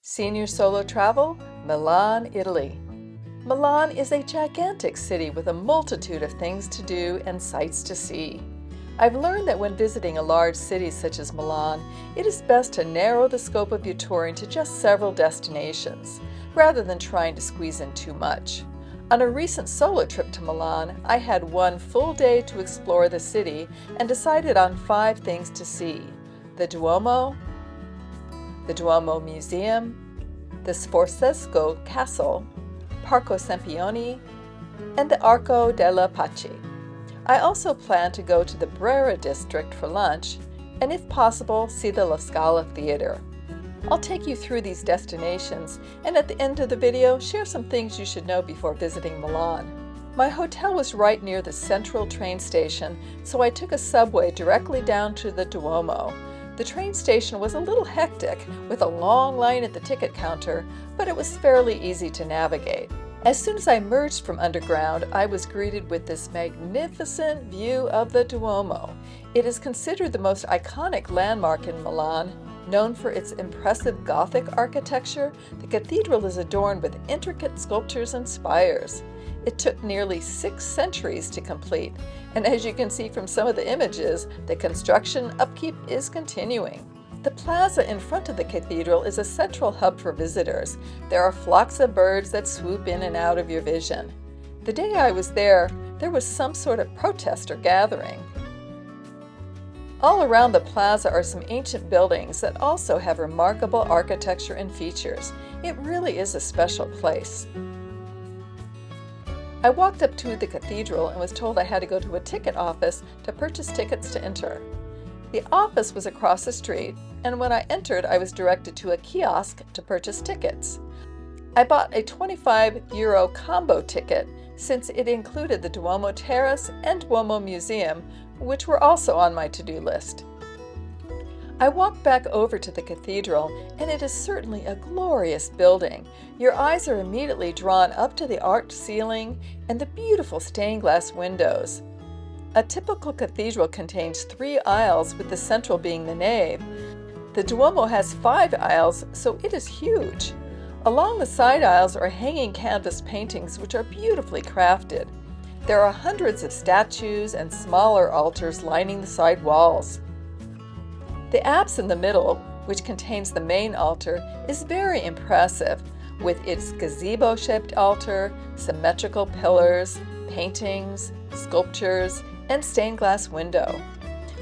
Senior solo travel, Milan, Italy. Milan is a gigantic city with a multitude of things to do and sights to see. I've learned that when visiting a large city such as Milan, it is best to narrow the scope of your touring to just several destinations, rather than trying to squeeze in too much. On a recent solo trip to Milan, I had one full day to explore the city and decided on 5 things to see: the Duomo Museum, the Sforzesco Castle, Parco Sempione, and the Arco della Pace. I also plan to go to the Brera District for lunch, and if possible, see the Scala Theatre. I'll take you through these destinations, and at the end of the video, share some things you should know before visiting Milan. My hotel was right near the central train station, so I took a subway directly down to the Duomo. The train station was a little hectic, with a long line at the ticket counter, but it was fairly easy to navigate. As soon as I emerged from underground, I was greeted with this magnificent view of the Duomo. It is considered the most iconic landmark in Milan. Known for its impressive Gothic architecture, the cathedral is adorned with intricate sculptures and spires. It took nearly 6 centuries to complete, and as you can see from some of the images, the construction upkeep is continuing. The plaza in front of the cathedral is a central hub for visitors. There are flocks of birds that swoop in and out of your vision. The day I was there was some sort of protest or gathering. All around the plaza are some ancient buildings that also have remarkable architecture and features. It really is a special place. I walked up to the cathedral and was told I had to go to a ticket office to purchase tickets to enter. The office was across the street, and when I entered, I was directed to a kiosk to purchase tickets. I bought a €25 combo ticket since it included the Duomo Terrace and Duomo Museum, which were also on my to-do list. I walked back over to the cathedral, and it is certainly a glorious building. Your eyes are immediately drawn up to the arched ceiling and the beautiful stained glass windows. A typical cathedral contains 3 aisles, with the central being the nave. The Duomo has 5 aisles, so it is huge. Along the side aisles are hanging canvas paintings which are beautifully crafted. There are hundreds of statues and smaller altars lining the side walls. The apse in the middle, which contains the main altar, is very impressive, with its gazebo-shaped altar, symmetrical pillars, paintings, sculptures, and stained glass window.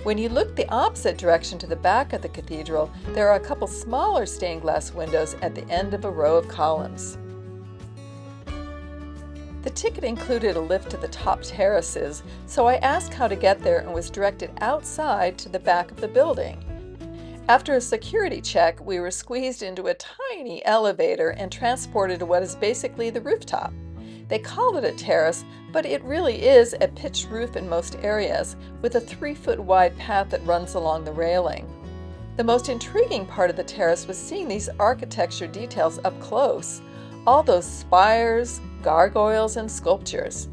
When you look the opposite direction to the back of the cathedral, there are a couple smaller stained glass windows at the end of a row of columns. The ticket included a lift to the top terraces, so I asked how to get there and was directed outside to the back of the building. After a security check, we were squeezed into a tiny elevator and transported to what is basically the rooftop. They call it a terrace, but it really is a pitched roof in most areas, with a 3-foot wide path that runs along the railing. The most intriguing part of the terrace was seeing these architecture details up close. All those spires, gargoyles, and sculptures.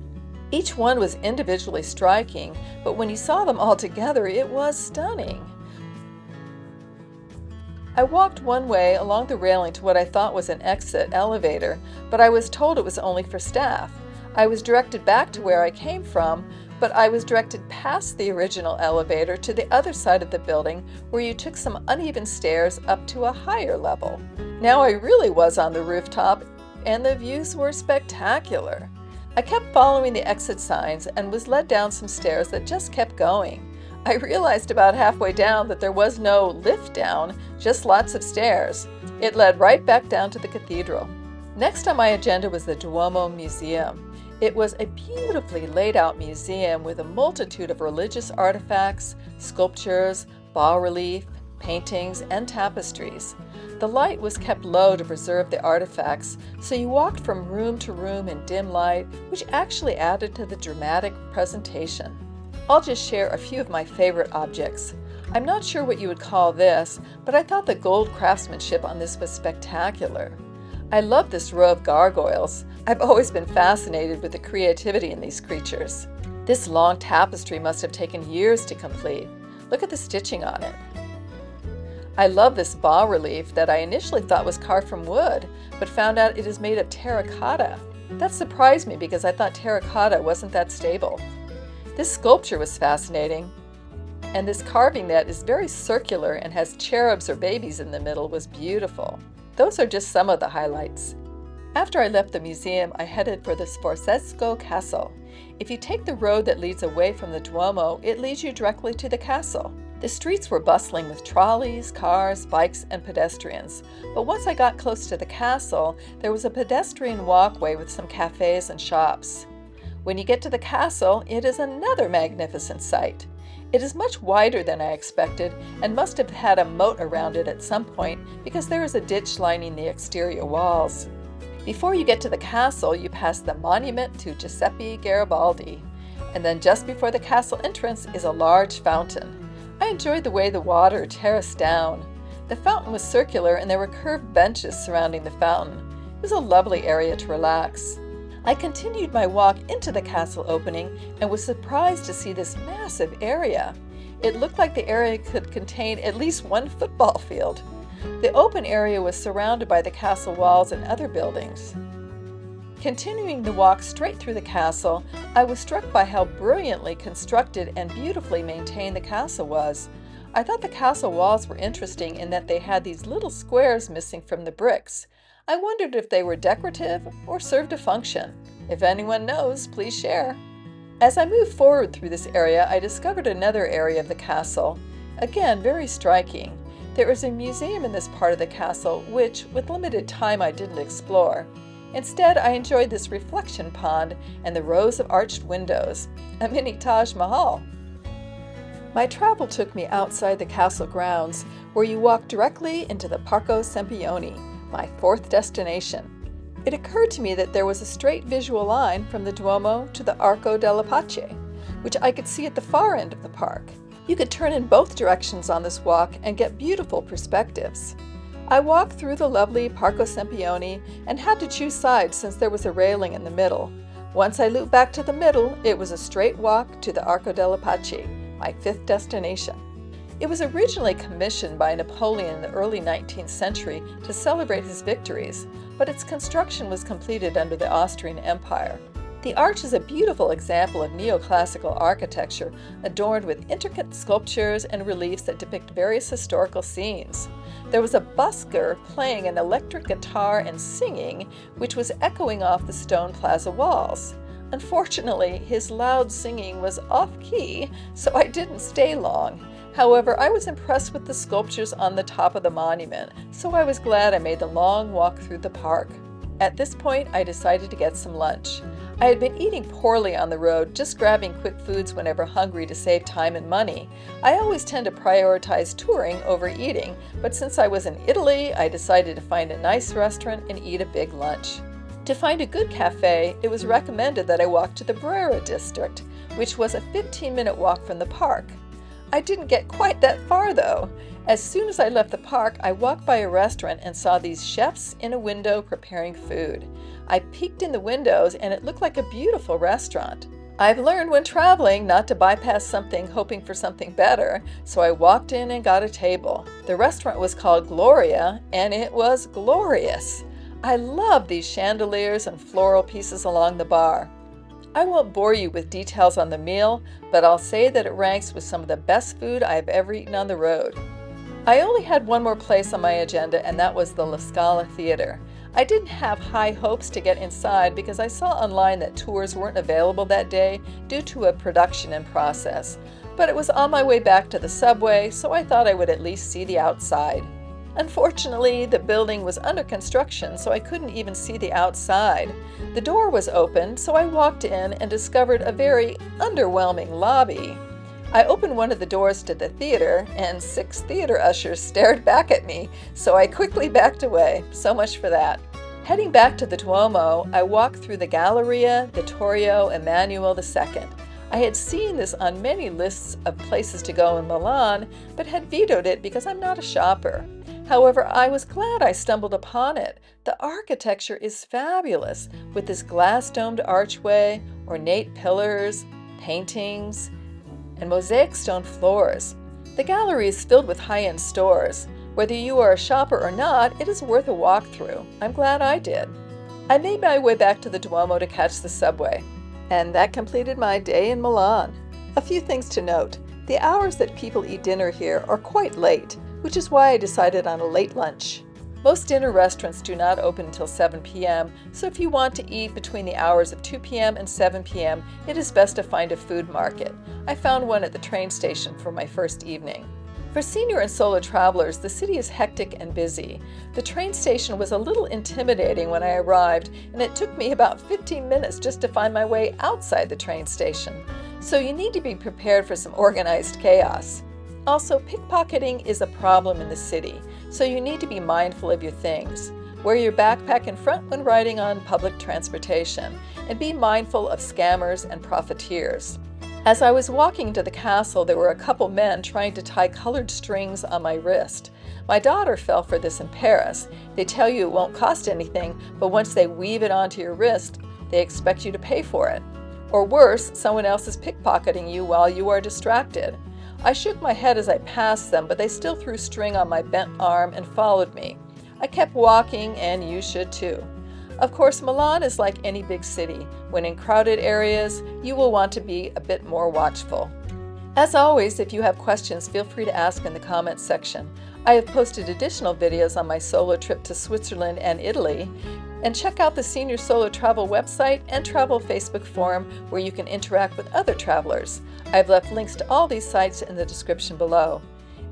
Each one was individually striking, but when you saw them all together, it was stunning. I walked one way along the railing to what I thought was an exit elevator, but I was told it was only for staff. I was directed back to where I came from, but I was directed past the original elevator to the other side of the building, where you took some uneven stairs up to a higher level. Now I really was on the rooftop, and the views were spectacular. I kept following the exit signs and was led down some stairs that just kept going. I realized about halfway down that there was no lift down, just lots of stairs. It led right back down to the cathedral. Next on my agenda was the Duomo Museum. It was a beautifully laid out museum with a multitude of religious artifacts, sculptures, bas-relief, paintings, and tapestries. The light was kept low to preserve the artifacts, so you walked from room to room in dim light, which actually added to the dramatic presentation. I'll just share a few of my favorite objects. I'm not sure what you would call this, but I thought the gold craftsmanship on this was spectacular. I love this row of gargoyles. I've always been fascinated with the creativity in these creatures. This long tapestry must have taken years to complete. Look at the stitching on it. I love this bas-relief that I initially thought was carved from wood, but found out it is made of terracotta. That surprised me because I thought terracotta wasn't that stable. This sculpture was fascinating, and this carving that is very circular and has cherubs or babies in the middle was beautiful. Those are just some of the highlights. After I left the museum, I headed for the Sforzesco Castle. If you take the road that leads away from the Duomo, it leads you directly to the castle. The streets were bustling with trolleys, cars, bikes, and pedestrians. But once I got close to the castle, there was a pedestrian walkway with some cafes and shops. When you get to the castle, it is another magnificent sight. It is much wider than I expected and must have had a moat around it at some point because there is a ditch lining the exterior walls. Before you get to the castle, you pass the monument to Giuseppe Garibaldi, and then just before the castle entrance is a large fountain. I enjoyed the way the water terraced down. The fountain was circular and there were curved benches surrounding the fountain. It was a lovely area to relax. I continued my walk into the castle opening and was surprised to see this massive area. It looked like the area could contain at least one football field. The open area was surrounded by the castle walls and other buildings. Continuing the walk straight through the castle, I was struck by how brilliantly constructed and beautifully maintained the castle was. I thought the castle walls were interesting in that they had these little squares missing from the bricks. I wondered if they were decorative or served a function. If anyone knows, please share. As I moved forward through this area, I discovered another area of the castle. Again, very striking. There is a museum in this part of the castle, which, with limited time, I didn't explore. Instead, I enjoyed this reflection pond and the rows of arched windows, a mini Taj Mahal. My travel took me outside the castle grounds, where you walk directly into the Parco Sempione, my fourth destination. It occurred to me that there was a straight visual line from the Duomo to the Arco della Pace, which I could see at the far end of the park. You could turn in both directions on this walk and get beautiful perspectives. I walked through the lovely Parco Sempione and had to choose sides since there was a railing in the middle. Once I looped back to the middle, it was a straight walk to the Arco della Pace, my fifth destination. It was originally commissioned by Napoleon in the early 19th century to celebrate his victories, but its construction was completed under the Austrian Empire. The arch is a beautiful example of neoclassical architecture, adorned with intricate sculptures and reliefs that depict various historical scenes. There was a busker playing an electric guitar and singing, which was echoing off the stone plaza walls. Unfortunately, his loud singing was off-key, so I didn't stay long. However, I was impressed with the sculptures on the top of the monument, so I was glad I made the long walk through the park. At this point, I decided to get some lunch. I had been eating poorly on the road, just grabbing quick foods whenever hungry to save time and money. I always tend to prioritize touring over eating, but since I was in Italy, I decided to find a nice restaurant and eat a big lunch. To find a good cafe, it was recommended that I walk to the Brera District, which was a 15-minute walk from the park. I didn't get quite that far though. As soon as I left the park, I walked by a restaurant and saw these chefs in a window preparing food. I peeked in the windows and it looked like a beautiful restaurant. I've learned when traveling not to bypass something hoping for something better, so I walked in and got a table. The restaurant was called Gloria, and it was glorious. I love these chandeliers and floral pieces along the bar. I won't bore you with details on the meal, but I'll say that it ranks with some of the best food I have ever eaten on the road. I only had one more place on my agenda, and that was the Scala Theatre. I didn't have high hopes to get inside because I saw online that tours weren't available that day due to a production in process. But it was on my way back to the subway, so I thought I would at least see the outside. Unfortunately, the building was under construction, so I couldn't even see the outside. The door was open, so I walked in and discovered a very underwhelming lobby. I opened one of the doors to the theater, and 6 theater ushers stared back at me, so I quickly backed away. So much for that. Heading back to the Duomo, I walked through the Galleria Vittorio Emanuele II. I had seen this on many lists of places to go in Milan, but had vetoed it because I'm not a shopper. However, I was glad I stumbled upon it. The architecture is fabulous, with this glass-domed archway, ornate pillars, paintings, and mosaic stone floors. The gallery is filled with high-end stores. Whether you are a shopper or not, it is worth a walk through. I'm glad I did. I made my way back to the Duomo to catch the subway. And that completed my day in Milan. A few things to note. The hours that people eat dinner here are quite late, which is why I decided on a late lunch. Most dinner restaurants do not open until 7 p.m., so if you want to eat between the hours of 2 p.m. and 7 p.m., it is best to find a food market. I found one at the train station for my first evening. For senior and solo travelers, the city is hectic and busy. The train station was a little intimidating when I arrived, and it took me about 15 minutes just to find my way outside the train station. So you need to be prepared for some organized chaos. Also, pickpocketing is a problem in the city, so you need to be mindful of your things. Wear your backpack in front when riding on public transportation, and be mindful of scammers and profiteers. As I was walking to the castle, there were a couple men trying to tie colored strings on my wrist. My daughter fell for this in Paris. They tell you it won't cost anything, but once they weave it onto your wrist, they expect you to pay for it. Or worse, someone else is pickpocketing you while you are distracted. I shook my head as I passed them, but they still threw string on my bent arm and followed me. I kept walking, and you should too. Of course, Milan is like any big city. When in crowded areas, you will want to be a bit more watchful. As always, if you have questions, feel free to ask in the comments section. I have posted additional videos on my solo trip to Switzerland and Italy. And check out the Senior Solo Travel website and Travel Facebook forum where you can interact with other travelers. I've left links to all these sites in the description below.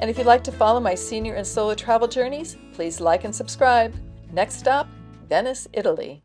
And if you'd like to follow my senior and solo travel journeys, please like and subscribe. Next stop, Venice, Italy.